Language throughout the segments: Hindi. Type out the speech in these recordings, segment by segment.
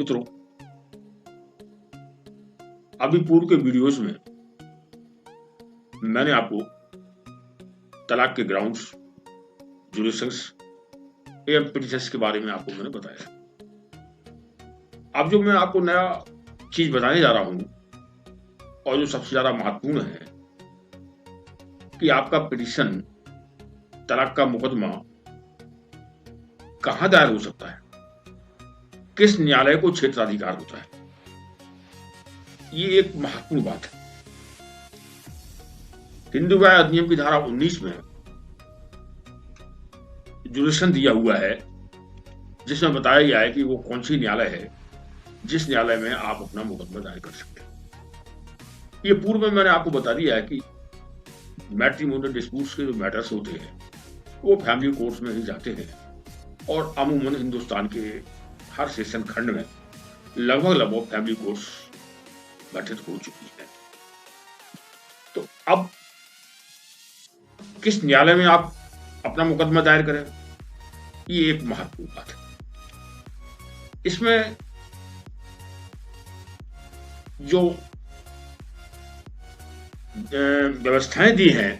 मित्रों, अभी पूर्व के वीडियोस में मैंने आपको तलाक के ग्राउंड्स, जुरिसंस एवं पिटिशंस के बारे में आपको मैंने बताया। अब जो मैं आपको नया चीज बताने जा रहा हूं और जो सबसे ज्यादा महत्वपूर्ण है कि आपका पिटिशन, तलाक का मुकदमा कहां दायर हो सकता है, किस न्यायालय को क्षेत्राधिकार होता है, ये एक महत्वपूर्ण बात है। हिंदू विवाह अधिनियम की धारा 19 में जुरिस्डिक्शन दिया हुआ है, जिसमें बताया गया है कि वो कौन सी न्यायालय है जिस न्यायालय में आप अपना मुकदमा दायर कर सकते हैं। ये पूर्व में मैंने आपको बता दिया है कि मैट्रिमोनियल डिस्प्यूट्स के जो मैटर्स होते हैं वो फैमिली कोर्ट्स में ही जाते हैं और अमूमन हिंदुस्तान के हर सेशन खंड में लगभग फैमिली कोर्ट्स गठित हो चुकी है। तो अब किस न्यायालय में आप अपना मुकदमा दायर करें, ये एक महत्वपूर्ण बात है। इसमें जो व्यवस्थाएं दी हैं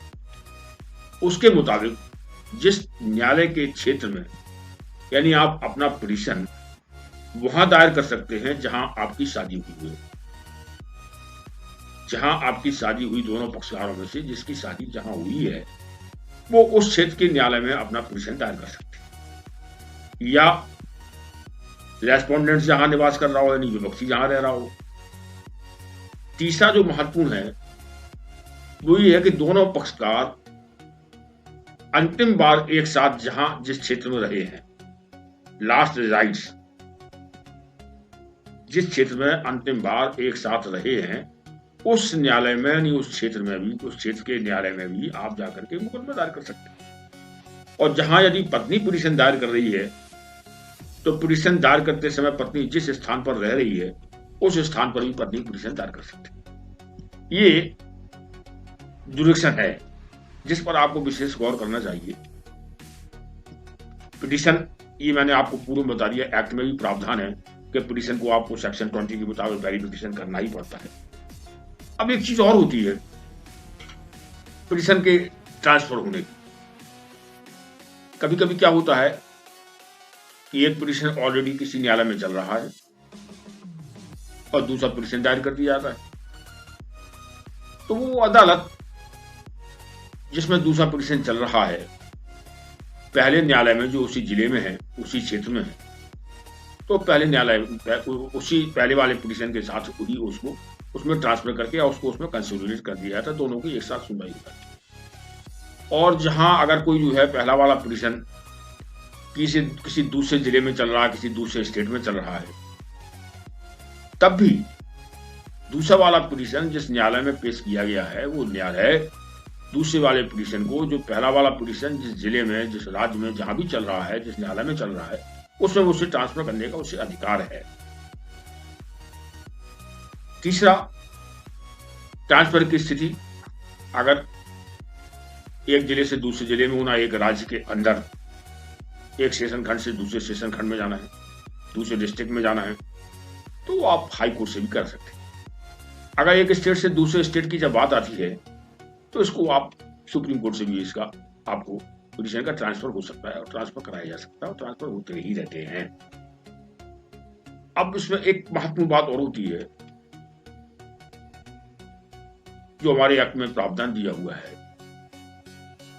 उसके मुताबिक जिस न्यायालय के क्षेत्र में, यानी आप अपना पिटीशन वहां दायर कर सकते हैं जहां आपकी शादी हुई है, जहां आपकी शादी हुई दोनों पक्षकारों में से जिसकी शादी जहां हुई है वो उस क्षेत्र के न्यायालय में अपना पिटीशन दायर कर सकते हैं, या रेस्पोंडेंट जहां निवास कर रहा हो, यानी विपक्षी जहां रह रहा हो। तीसरा जो महत्वपूर्ण है वो ये है कि दोनों पक्षकार अंतिम बार एक साथ जिस क्षेत्र में रहे हैं, लास्ट रेजाइड्स, जिस क्षेत्र में अंतिम बार एक साथ रहे हैं उस न्यायालय में, यानी उस क्षेत्र में भी, उस क्षेत्र के न्यायालय में भी आप जाकर के मुकदमा दायर कर सकते हैं। और जहां यदि पत्नी पिटीशन दायर कर रही है तो पिटीशन दायर करते समय पत्नी जिस स्थान पर रह रही है उस स्थान पर भी पत्नी पिटीशन दायर कर सकती है। ये जुरिस्डिक्शन है जिस पर आपको विशेष गौर करना चाहिए। पिटीशन, ये मैंने आपको पूर्व में बता दिया, एक्ट में भी प्रावधान है कि पिटीशन को आपको सेक्शन 20 के मुताबिक वेरिफिकेशन करना ही पड़ता है। अब एक चीज और होती है पिटीशन के ट्रांसफर होने की। कभी कभी क्या होता है कि एक पिटीशन ऑलरेडी किसी न्यायालय में चल रहा है और दूसरा पिटीशन दायर कर दिया जाता है, तो वो अदालत जिसमें दूसरा पिटीशन चल रहा है पहले न्यायालय में, जो उसी जिले में है, उसी क्षेत्र में है, तो पहले न्यायालय उसी पहले वाले पिटीशन के साथ ही उसको उसमें ट्रांसफर करके या उसको उसमें कंसोलिडेट कर दिया जाता है, दोनों की एक साथ सुनवाई होती है। और जहां अगर कोई जो है पहला वाला पिटीशन किसी दूसरे जिले में चल रहा है, किसी दूसरे स्टेट में चल रहा है, तब भी दूसरा वाला पिटीशन जिस न्यायालय में पेश किया गया है वो न्यायालय दूसरे वाले पिटीशन को, जो पहला वाला पिटीशन जिस जिले में, जिस राज्य में जहां भी चल रहा है, जिस न्यायालय में चल रहा है, उसमें उसे ट्रांसफर करने का उसे अधिकार है। तीसरा, ट्रांसफर की स्थिति अगर एक जिले से दूसरे जिले में होना, एक राज्य के अंदर एक सेशन खंड से दूसरे सेशन खंड में जाना है, दूसरे डिस्ट्रिक्ट में जाना है, तो आप हाई कोर्ट से भी कर सकते हैं। अगर एक स्टेट से दूसरे स्टेट की जब बात आती है तो इसको आप सुप्रीम कोर्ट से भी इसका आपको पिटीशन का ट्रांसफर हो सकता है और ट्रांसफर कराया जा सकता है और ट्रांसफर होते ही रहते हैं। अब इसमें एक महत्वपूर्ण बात और होती है जो हमारे एक्ट में प्रावधान दिया हुआ है,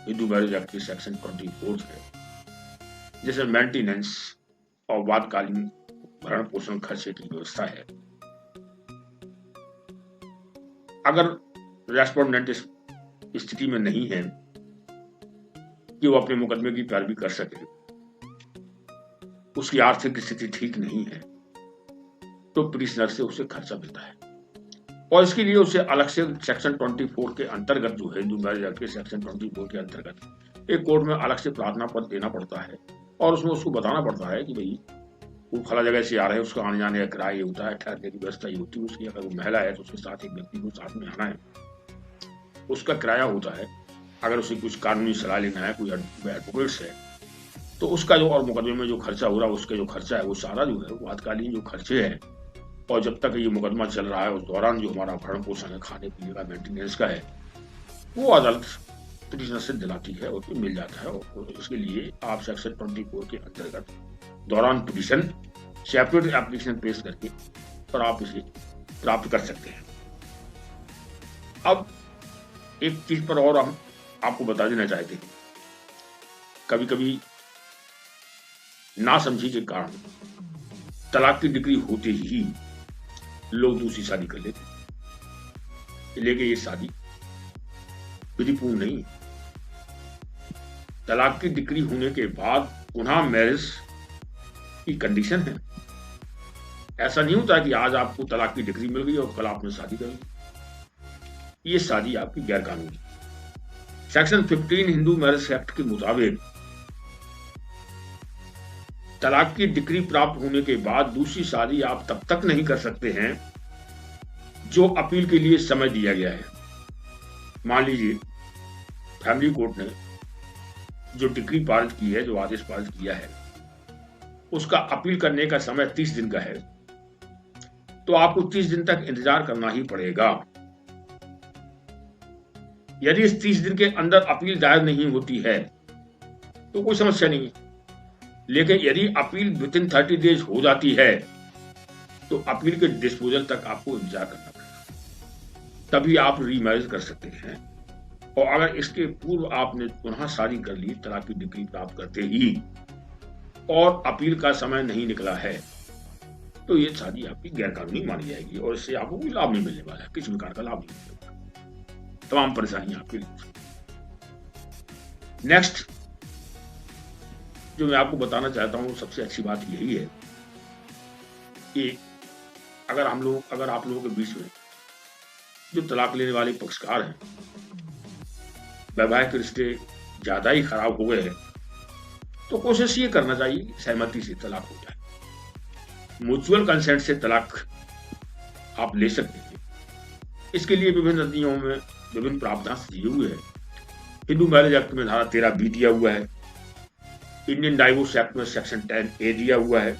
हिंदू मैरिज एक्ट के सेक्शन 24 है, जैसे मेंटेनेंस और वादकालीन भरण पोषण खर्चे की व्यवस्था है। अगर रेस्पोंडेंट इस स्थिति में नहीं है कि वो अपने मुकदमे की पैरवी कर सके, उसकी आर्थिक स्थिति ठीक नहीं है, तो पिटीशनर से उसे खर्चा मिलता है और इसके लिए उसे अलग से सेक्शन 24 के अंतर्गत, जो है हिंदू मैरिज एक्ट के सेक्शन 24 के अंतर्गत एक कोर्ट में अलग से प्रार्थना पत्र देना पड़ता है और उसमें उसको बताना पड़ता है कि भाई वो फला जगह से आ रहे हैं, उसका आने जाने का किराया ये होता है, ठहरने की व्यवस्था ये होती है, उसकी अगर वो महिला है तो उसके साथ एक व्यक्ति को साथ में आना है, उसका किराया होता है, अगर उसे कुछ कानूनी सलाह लेना है, कोई एडवोकेट्स है तो उसका जो और मुकदमे में जो खर्चा हो रहा है, उसका जो खर्चा है वो सारा जो है वो आपातकालीन जो खर्चे हैं और जब तक ये मुकदमा चल रहा है उस दौरान जो हमारा भरण पोषण है, खाने पीने का, मेंटेनेंस का है, वो अदालत पिटिशनर से दिलाती है और फिर मिल जाता है। और उसके लिए आप सेक्शन 24 के अंतर्गत दौरान पिटिशन सेपरेट एप्लीकेशन पेश करके और आप इसे प्राप्त कर सकते हैं। अब एक चीज पर और हम आपको बता देना चाहते हैं, कभी कभी नासमझी के कारण तलाक की डिग्री होते ही लोग दूसरी शादी कर लेते हैं, लेकिन ये शादी विधिपूर्ण नहीं। तलाक की डिग्री होने के बाद पुनः मैरिज की कंडीशन है। ऐसा नहीं होता कि आज आपको तलाक की डिग्री मिल गई और कल आपने शादी कर ली। ये शादी आपकी गैर कानूनी। सेक्शन 15 हिंदू मैरिज एक्ट के मुताबिक तलाक की डिग्री प्राप्त होने के बाद दूसरी शादी आप तब तक नहीं कर सकते हैं जो अपील के लिए समय दिया गया है। मान लीजिए फैमिली कोर्ट ने जो डिग्री पारित की है, जो आदेश पारित किया है, उसका अपील करने का समय 30 दिन का है, तो आपको 30 दिन तक इंतजार करना ही पड़ेगा। यदि इस 30 दिन के अंदर अपील दायर नहीं होती है तो कोई समस्या नहीं है, लेकिन यदि अपील विदिन 30 डेज हो जाती है तो अपील के डिस्पोजल तक आपको इंतजार करना पड़ेगा, तभी आप रीमैरिज कर सकते हैं। और अगर इसके पूर्व आपने पुनः शादी कर ली तलाक की डिग्री प्राप्त करते ही और अपील का समय नहीं निकला है तो ये शादी आपकी गैरकानूनी मानी जाएगी और इससे आपको कोई लाभ नहीं मिलने वाला है, किसी प्रकार का लाभ नहीं मिलने वाला, तमाम परेशानियां आपके लिए। नेक्स्ट जो मैं आपको बताना चाहता हूं सबसे अच्छी बात यही है कि अगर आप लोगों के बीच में जो तलाक लेने वाले पक्षकार हैं, वैवाहिक रिश्ते ज्यादा ही खराब हो गए हैं, तो कोशिश ये करना चाहिए कि सहमति से तलाक हो जाए। म्यूचुअल कंसेंट से तलाक आप ले सकते हैं। इसके लिए विभिन्न अधिनियमों में विभिन्न प्रावधान दिए हुए हैं। हिंदू मैरिज एक्ट में धारा 13B दिया हुआ है, इंडियन डाइवोर्स एक्ट में सेक्शन 10A दिया हुआ है,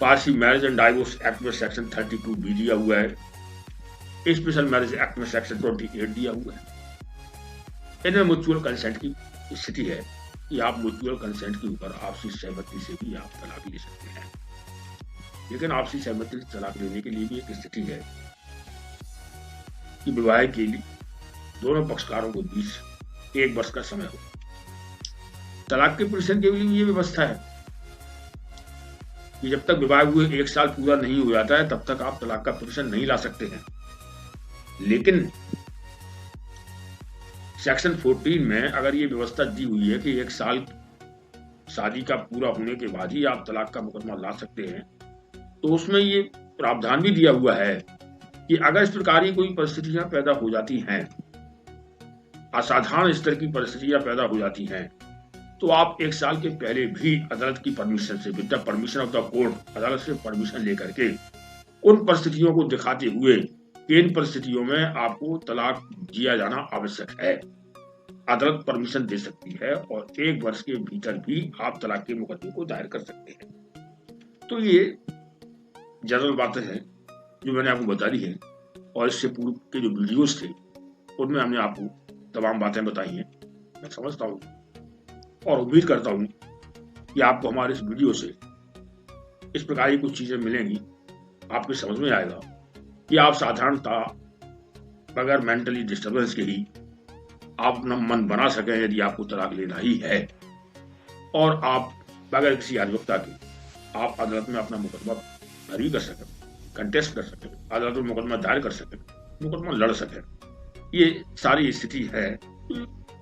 Parsi marriage and divorce act में सेक्शन 32B दिया हुआ है, स्पेशल मैरिज एक्ट में सेक्शन 28 दिया हुआ है। इनमें म्यूचुअल कंसेंट की स्थिति है कि आप म्यूचुअल कंसेंट के ऊपर आपसी सहमति से भी आप तलाक ले सकते हैं। लेकिन आपसी सहमति से तलाक लेने के लिए भी एक स्थिति है कि विवाह के लिए दोनों पक्षकारों के बीच 1 वर्ष का समय हो। तलाक के पिटीशन के लिए ये व्यवस्था है कि जब तक विवाह हुए 1 साल पूरा नहीं हो जाता है तब तक आप तलाक का पिटीशन नहीं ला सकते हैं। लेकिन सेक्शन 14 में अगर ये व्यवस्था दी हुई है कि 1 साल शादी का पूरा होने के बाद ही आप तलाक का मुकदमा ला सकते हैं, तो उसमें ये प्रावधान भी दिया हुआ है कि अगर इस प्रकार की कोई परिस्थितियां पैदा हो जाती हैं, असाधारण स्तर की परिस्थितियां पैदा हो जाती हैं, तो आप 1 साल के पहले भी अदालत की परमिशन से, with the permission of the court, अदालत से परमिशन लेकर के उन परिस्थितियों को दिखाते हुए कि इन परिस्थितियों में आपको तलाक दिया जाना आवश्यक है, अदालत परमिशन दे सकती है और 1 वर्ष के भीतर भी आप तलाक के मुकदमे को दायर कर सकते हैं। तो ये जनरल बातें हैं जो मैंने आपको बता दी है और इससे पूर्व के जो वीडियोस थे उनमें हमने आपको तमाम बातें बताई हैं। मैं समझता हूँ और उम्मीद करता हूँ कि आपको हमारे इस वीडियो से इस प्रकार की कुछ चीजें मिलेंगी, आपके समझ में आएगा कि आप साधारणतः बगैर मेंटली डिस्टर्बेंस के ही आप अपना मन बना सकें यदि आपको तलाक लेना ही है, और आप बगैर किसी अधिवक्ता के आप अदालत में अपना मुकदमा दायर कर सकें, कंटेस्ट कर सकें, अदालत में मुकदमा दायर कर सकें, मुकदमा लड़ सकें। ये सारी स्थिति है,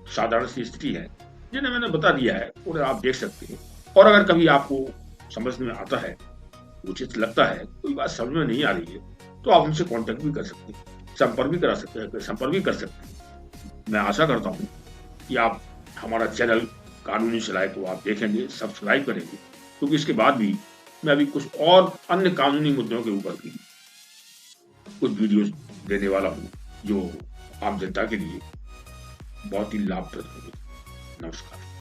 साधारण सी स्थिति है जिन्हें मैंने बता दिया है, उन्हें आप देख सकते हैं। और अगर कभी आपको समझ में आता है, उचित लगता है, कोई बात समझ में नहीं आ रही है, तो आप हमसे कांटेक्ट भी कर सकते हैं, संपर्क भी कर सकते हैं। मैं आशा करता हूं कि आप हमारा चैनल कानूनी सलाह को आप देखेंगे, सब्सक्राइब करेंगे, क्योंकि इसके बाद भी मैं अभी कुछ और अन्य कानूनी मुद्दों के ऊपर भी कुछ वीडियोस देने वाला हूं जो आम जनता के लिए बहुत ही लाभप्रद होंगे। नमस्कार।